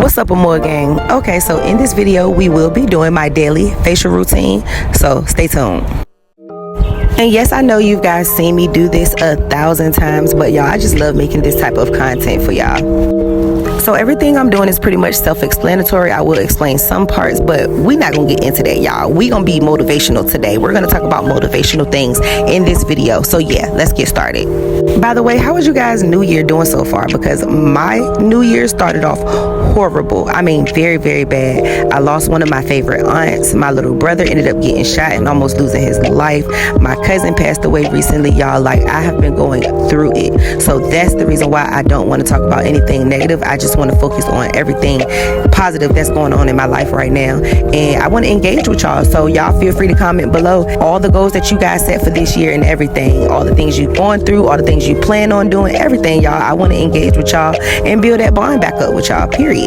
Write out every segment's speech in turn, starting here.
What's up, Amore Gang? Okay, so in this video we will be doing my daily facial routine, so stay tuned. And yes, I know you guys seen me do this 1,000 times, but y'all, I just love making this type of content for y'all. So everything I'm doing is pretty much self-explanatory. I will explain some parts, but we're not gonna get into that, y'all. We're gonna be motivational today. We're gonna talk about motivational things in this video. So yeah, let's get started. By the way, how was you guys' New Year doing so far? Because my New Year started off horrible. I mean, very, very bad. I lost one of my favorite aunts. My little brother ended up getting shot and almost losing his life. My cousin passed away recently, y'all. Like, I have been going through it. So that's the reason why I don't want to talk about anything negative. I just want to focus on everything positive that's going on in my life right now. And I want to engage with y'all. So y'all feel free to comment below all the goals that you guys set for this year and everything. All the things you're going through, all the things you plan on doing, everything, y'all. I want to engage with y'all and build that bond back up with y'all, period.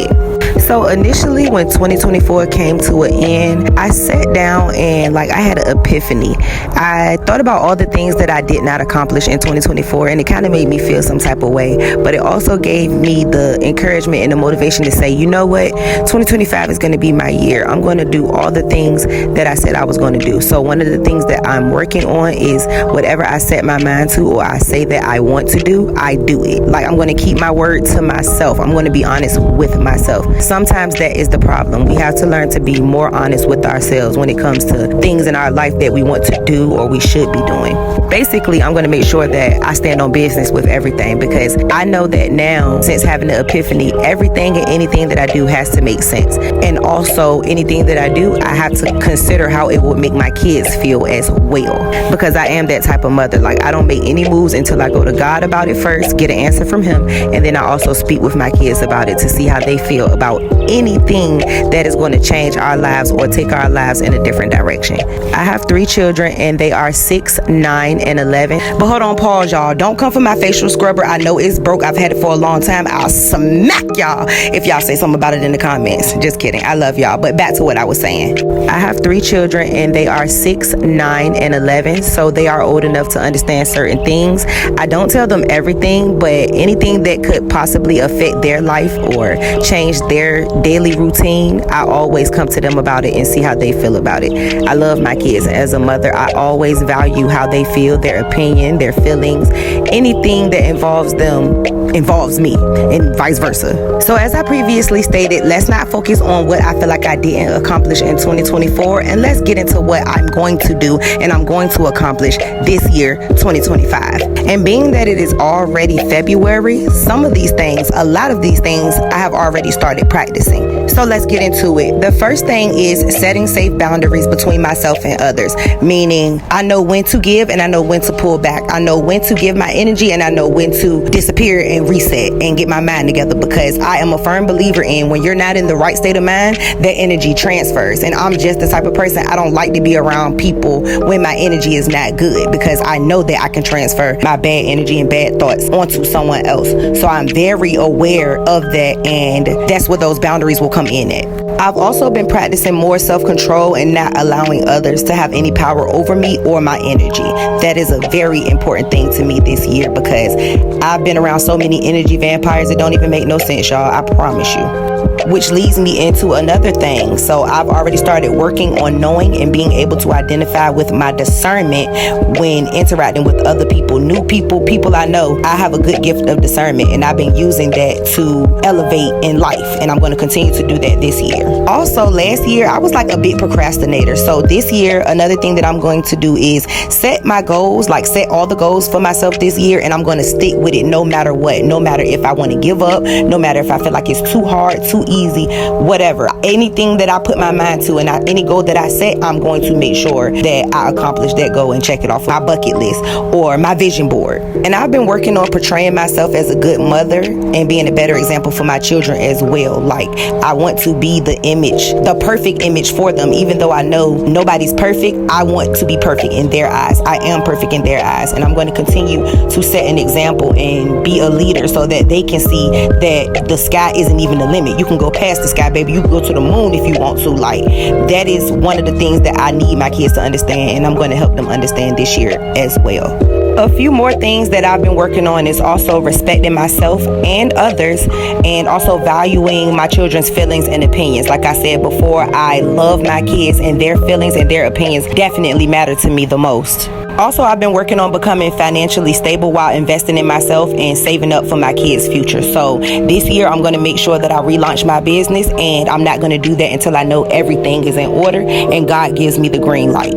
So initially when 2024 came to an end, I sat down and I had an epiphany. I thought about all the things that I did not accomplish in 2024, and it kind of made me feel some type of way, but it also gave me the encouragement and the motivation to say, you know what, 2025 is going to be my year. I'm going to do all the things that I said I was going to do. So one of the things that I'm working on is whatever I set my mind to, or I say that I want to do, I do it. Like, I'm going to keep my word to myself. I'm going to be honest with myself. Sometimes that is the problem. We have to learn to be more honest with ourselves when it comes to things in our life that we want to do or we should be doing. Basically, I'm going to make sure that I stand on business with everything, because I know that now, since having the epiphany, everything and anything that I do has to make sense. And also, anything that I do, I have to consider how it would make my kids feel as well, because I am that type of mother. Like, I don't make any moves until I go to God about it first, get an answer from him, and then I also speak with my kids about it to see how they feel about anything that is going to change our lives or take our lives in a different direction. I have 3 children, and they are 6, 9, and 11. But hold on, pause, y'all. Don't come for my facial scrubber. I know it's broke. I've had it for a long time. I'll smack y'all if y'all say something about it in the comments. Just kidding. I love y'all. But back to what I was saying. I have 3 children, and they are 6, 9, and 11. So they are old enough to understand certain things. I don't tell them everything, but anything that could possibly affect their life or change their daily routine, I always come to them about it and see how they feel about it. I love my kids. As a mother, I always value how they feel, their opinion, their feelings. Anything that involves them involves me, and vice versa. So as I previously stated, let's not focus on what I feel like I didn't accomplish in 2024, and let's get into what I'm going to do and I'm going to accomplish this year, 2025. And being that it is already February, some of these things, a lot of these things, I have already started practicing. So let's get into it. The first thing is setting safe boundaries between myself and others, meaning I know when to give and I know when to pull back. I know when to give my energy and I know when to disappear and reset and get my mind together, because I am a firm believer in when you're not in the right state of mind, that energy transfers. And I'm just the type of person, I don't like to be around people when my energy is not good, because I know that I can transfer my bad energy and bad thoughts onto someone else. So I'm very aware of that, and that's where those boundaries will come in at. I've also been practicing more self-control and not allowing others to have any power over me or my energy. That is a very important thing to me this year, because I've been around so many energy vampires, it don't even make no sense, y'all. I promise you. Which leads me into another thing. So I've already started working on knowing and being able to identify with my discernment when interacting with other people, new people, people I know. I have a good gift of discernment, and I've been using that to elevate in life, and I'm going to continue to do that this year. Also, last year I was like a big procrastinator. So this year, another thing that I'm going to do is set my goals, like set all the goals for myself this year, and I'm going to stick with it no matter what, no matter if I want to give up, no matter if I feel like it's too hard, too easy, whatever. Anything that I put my mind to and any goal that I set, I'm going to make sure that I accomplish that goal and check it off my bucket list or my vision board. And I've been working on portraying myself as a good mother and being a better example for my children as well. Like, I want to be the image, the perfect image for them. Even though I know nobody's perfect, I want to be perfect in their eyes. I am perfect in their eyes, and I'm going to continue to set an example and be a leader so that they can see that the sky isn't even the limit. You can go past the sky, baby. You can go to the moon if you want to. Like, that is one of the things that I need my kids to understand, and I'm going to help them understand this year as well. A few more things that I've been working on is also respecting myself and others, and also valuing my children's feelings and opinions. Like I said before, I love my kids, and their feelings and their opinions definitely matter to me the most. Also, I've been working on becoming financially stable while investing in myself and saving up for my kids' future. So this year, I'm going to make sure that I relaunch my business, and I'm not going to do that until I know everything is in order and God gives me the green light.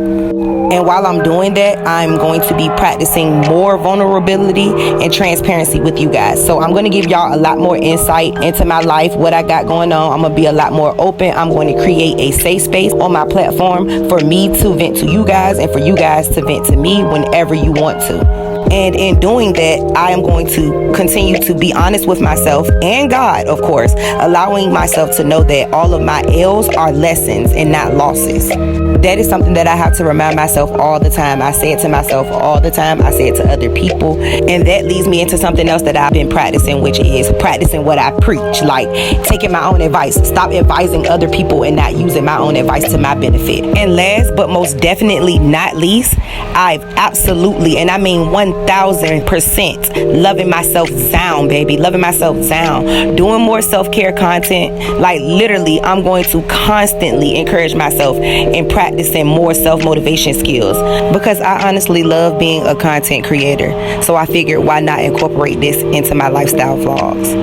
And while I'm doing that, I'm going to be practicing more vulnerability and transparency with you guys. So I'm going to give y'all a lot more insight into my life, what I got going on. I'm going to be a lot more open. I'm going to create a safe space on my platform for me to vent to you guys and for you guys to vent to me whenever you want to. And in doing that, I am going to continue to be honest with myself and God, of course, allowing myself to know that all of my L's are lessons and not losses. That is something that I have to remind myself all the time. I say it to myself all the time. I say it to other people. And that leads me into something else that I've been practicing, which is practicing what I preach, like taking my own advice. Stop advising other people and not using my own advice to my benefit. And last but most definitely not least, I've absolutely, and I mean 1000%, loving myself down, baby. Loving myself down. Doing more self-care content. Like literally, I'm going to constantly encourage myself and practicing more self-motivation skills, because I honestly love being a content creator. So I figured, why not incorporate this into my lifestyle vlogs?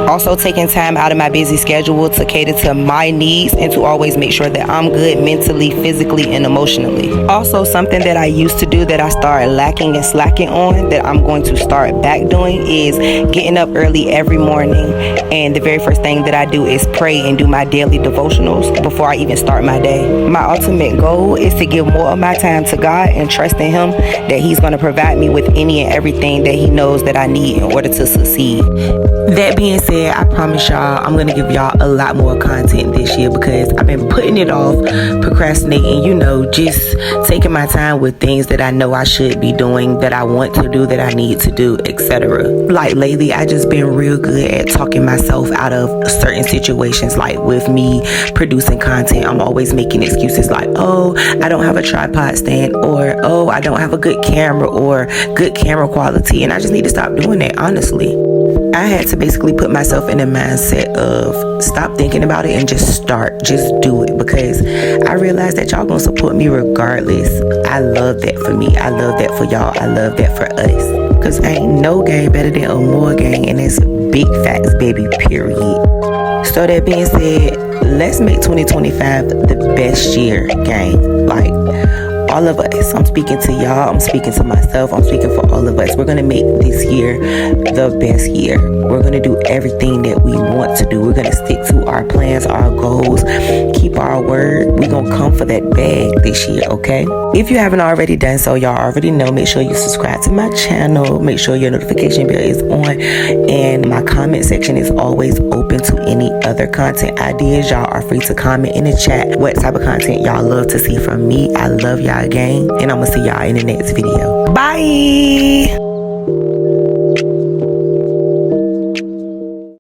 Also taking time out of my busy schedule to cater to my needs and to always make sure that I'm good mentally, physically, and emotionally. Also, something that I used to do that I started lacking and slacking on, that I'm going to start back doing, is getting up early every morning, and the very first thing that I do is pray and do my daily devotionals before I even start my day. My ultimate goal is to give more of my time to God and trust in Him that He's going to provide me with any and everything that He knows that I need in order to succeed. That being said, I promise y'all I'm going to give y'all a lot more content this year, because I've been putting it off, procrastinating, just taking my time with things that I know I should be doing, that I want to do, that I need to do, etc. Like lately, I just been real good at talking myself out of certain situations. Like with me producing content, I'm always making excuses like, oh, I don't have a tripod stand, or oh, I don't have a good camera or good camera quality, and I just need to stop doing that, honestly. I had to basically put myself in a mindset of stop thinking about it and just start, just do it, because I realized that y'all gonna support me regardless. I love that for me. I love that for y'all. I love that for us, because ain't no game better than a more game, and it's big facts, baby, period. So that being said, let's make 2025 the best year, gang. Like, all of us. I'm speaking to y'all. I'm speaking to myself. I'm speaking for all of us. We're going to make this year the best year. We're going to do everything that we want to do. We're going to stick to our plans, our goals, keep our word. We're going to come for that bag this year, okay? If you haven't already done so, y'all already know, make sure you subscribe to my channel. Make sure your notification bell is on. And my comment section is always open to any other content ideas. Y'all are free to comment in the chat what type of content y'all love to see from me. I love y'all, gang, and I'm gonna see y'all in the next video. Bye.